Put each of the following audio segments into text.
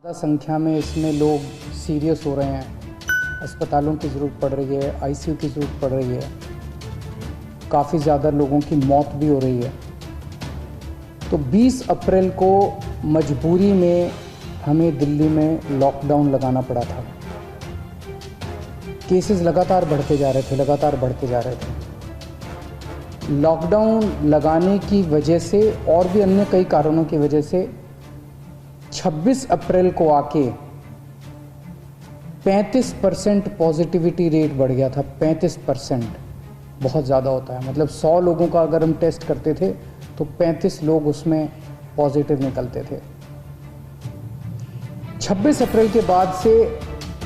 ज़्यादा संख्या में इसमें लोग सीरियस हो रहे हैं, अस्पतालों की ज़रूरत पड़ रही है, आईसीयू की ज़रूरत पड़ रही है, काफ़ी ज़्यादा लोगों की मौत भी हो रही है। तो 20 अप्रैल को मजबूरी में हमें दिल्ली में लॉकडाउन लगाना पड़ा था। केसेस लगातार बढ़ते जा रहे थे। लॉकडाउन लगाने की वजह से और भी अन्य कई कारणों की वजह से 26 अप्रैल को आके 35% पॉजिटिविटी रेट बढ़ गया था। 35% बहुत ज़्यादा होता है, मतलब 100 लोगों का अगर हम टेस्ट करते थे तो 35 लोग उसमें पॉजिटिव निकलते थे। 26 अप्रैल के बाद से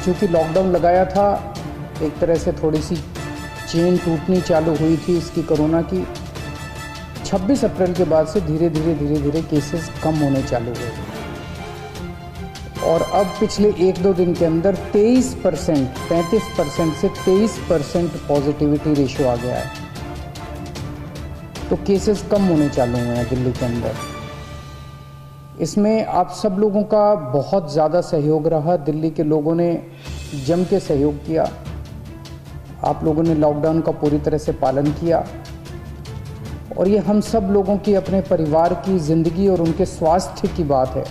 चूँकि लॉकडाउन लगाया था, एक तरह से थोड़ी सी चेन टूटनी चालू हुई थी इसकी, कोरोना की। 26 अप्रैल के बाद से धीरे धीरे केसेस कम होने चालू हुए और अब पिछले 1-2 दिन के अंदर 23%, 35% से 23% पॉजिटिविटी रेशियो आ गया है। तो केसेस कम होने चालू हुए हैं दिल्ली के अंदर। इसमें आप सब लोगों का बहुत ज़्यादा सहयोग रहा। दिल्ली के लोगों ने जम के सहयोग किया। आप लोगों ने लॉकडाउन का पूरी तरह से पालन किया और ये हम सब लोगों की, अपने परिवार की ज़िंदगी और उनके स्वास्थ्य की बात है।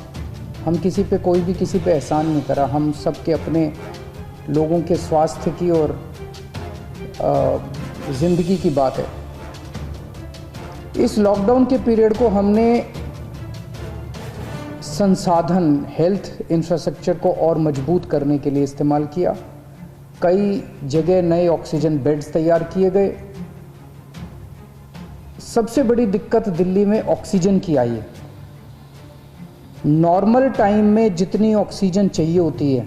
हम किसी पे, कोई भी किसी पे एहसान नहीं करा, हम सब के अपने लोगों के स्वास्थ्य की और ज़िंदगी की बात है। इस लॉकडाउन के पीरियड को हमने संसाधन, हेल्थ इंफ्रास्ट्रक्चर को और मजबूत करने के लिए इस्तेमाल किया। कई जगह नए ऑक्सीजन बेड्स तैयार किए गए। सबसे बड़ी दिक्कत दिल्ली में ऑक्सीजन की आई है। नॉर्मल टाइम में जितनी ऑक्सीजन चाहिए होती है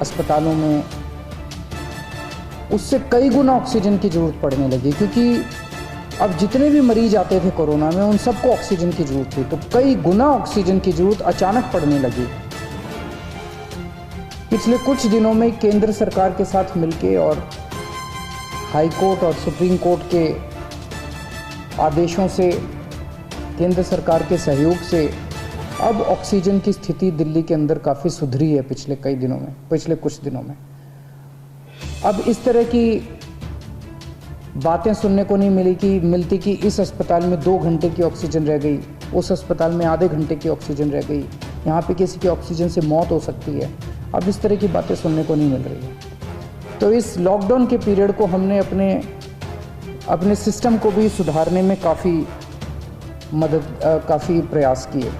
अस्पतालों में, उससे कई गुना ऑक्सीजन की ज़रूरत पड़ने लगी, क्योंकि अब जितने भी मरीज आते थे कोरोना में उन सबको ऑक्सीजन की ज़रूरत थी। तो कई गुना ऑक्सीजन की ज़रूरत अचानक पड़ने लगी। पिछले कुछ दिनों में केंद्र सरकार के साथ मिलके और हाई कोर्ट और सुप्रीम कोर्ट के आदेशों से, केंद्र सरकार के सहयोग से अब ऑक्सीजन की स्थिति दिल्ली के अंदर काफ़ी सुधरी है पिछले कुछ दिनों में। अब इस तरह की बातें सुनने को नहीं मिलती कि इस अस्पताल में 2 घंटे की ऑक्सीजन रह गई, उस अस्पताल में आधे घंटे की ऑक्सीजन रह गई, यहाँ पे किसी की ऑक्सीजन से मौत हो सकती है। अब इस तरह की बातें सुनने को नहीं मिल रही है। तो इस लॉकडाउन के पीरियड को हमने अपने सिस्टम को भी सुधारने में काफ़ी प्रयास किए।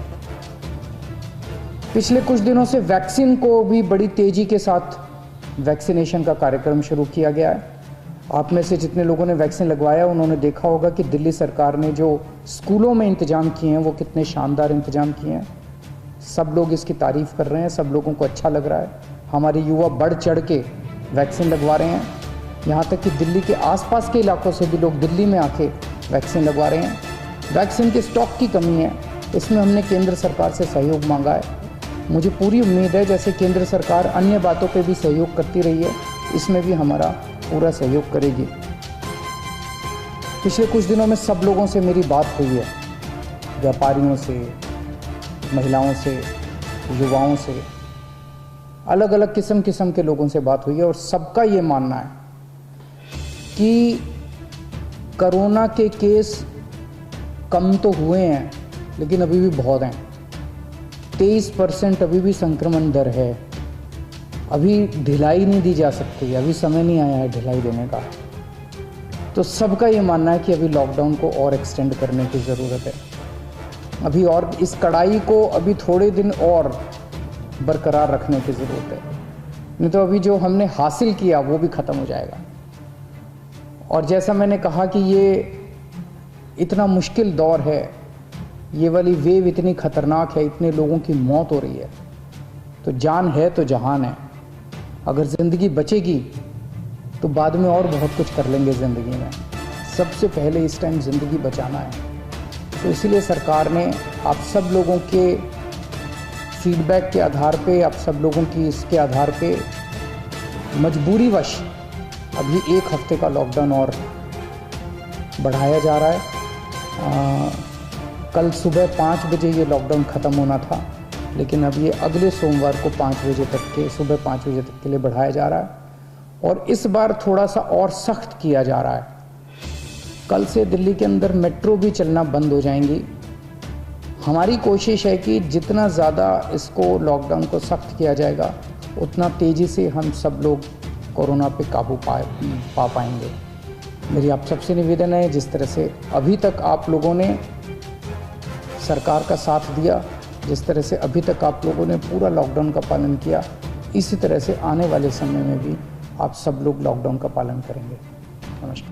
पिछले कुछ दिनों से वैक्सीन को भी बड़ी तेज़ी के साथ वैक्सीनेशन का कार्यक्रम शुरू किया गया है। आप में से जितने लोगों ने वैक्सीन लगवाया उन्होंने देखा होगा कि दिल्ली सरकार ने जो स्कूलों में इंतज़ाम किए हैं वो कितने शानदार इंतज़ाम किए हैं। सब लोग इसकी तारीफ़ कर रहे हैं, सब लोगों को अच्छा लग रहा है। हमारे युवा बढ़ चढ़ के वैक्सीन लगवा रहे हैं। यहाँ तक कि दिल्ली के आसपास के इलाकों से भी लोग दिल्ली में आके वैक्सीन लगवा रहे हैं। वैक्सीन के स्टॉक की कमी है, इसमें हमने केंद्र सरकार से सहयोग मांगा है। मुझे पूरी उम्मीद है जैसे केंद्र सरकार अन्य बातों पे भी सहयोग करती रही है, इसमें भी हमारा पूरा सहयोग करेगी। पिछले कुछ दिनों में सब लोगों से मेरी बात हुई है, व्यापारियों से, महिलाओं से, युवाओं से, अलग अलग किस्म के लोगों से बात हुई है और सबका ये मानना है कि कोरोना के केस कम तो हुए हैं लेकिन अभी भी बहुत हैं। 23% अभी भी संक्रमण दर है। अभी ढिलाई नहीं दी जा सकती, अभी समय नहीं आया है ढिलाई देने का। तो सबका ये मानना है कि अभी लॉकडाउन को और एक्सटेंड करने की ज़रूरत है। अभी और इस कड़ाई को अभी थोड़े दिन और बरकरार रखने की ज़रूरत है, नहीं तो अभी जो हमने हासिल किया वो भी ख़त्म हो जाएगा। और जैसा मैंने कहा कि ये इतना मुश्किल दौर है, ये वाली वेव इतनी ख़तरनाक है, इतने लोगों की मौत हो रही है, तो जान है तो जहान है। अगर ज़िंदगी बचेगी तो बाद में और बहुत कुछ कर लेंगे ज़िंदगी में। सबसे पहले इस टाइम ज़िंदगी बचाना है। तो इसीलिए सरकार ने आप सब लोगों के फीडबैक के आधार पे, आप सब लोगों की इसके आधार पे मजबूरीवश अभी 1 हफ्ते का लॉकडाउन और बढ़ाया जा रहा है। कल सुबह 5 बजे ये लॉकडाउन ख़त्म होना था, लेकिन अब ये अगले सोमवार को 5 बजे तक के, सुबह 5 बजे तक के लिए बढ़ाया जा रहा है और इस बार थोड़ा सा और सख्त किया जा रहा है। कल से दिल्ली के अंदर मेट्रो भी चलना बंद हो जाएंगी। हमारी कोशिश है कि जितना ज़्यादा इसको लॉकडाउन को सख्त किया जाएगा उतना तेज़ी से हम सब लोग कोरोना पे काबू पा पाएंगे। मेरी आप सबसे निवेदन है, जिस तरह से अभी तक आप लोगों ने सरकार का साथ दिया, जिस तरह से अभी तक आप लोगों ने पूरा लॉकडाउन का पालन किया, इसी तरह से आने वाले समय में भी आप सब लोग लॉकडाउन का पालन करेंगे। नमस्कार।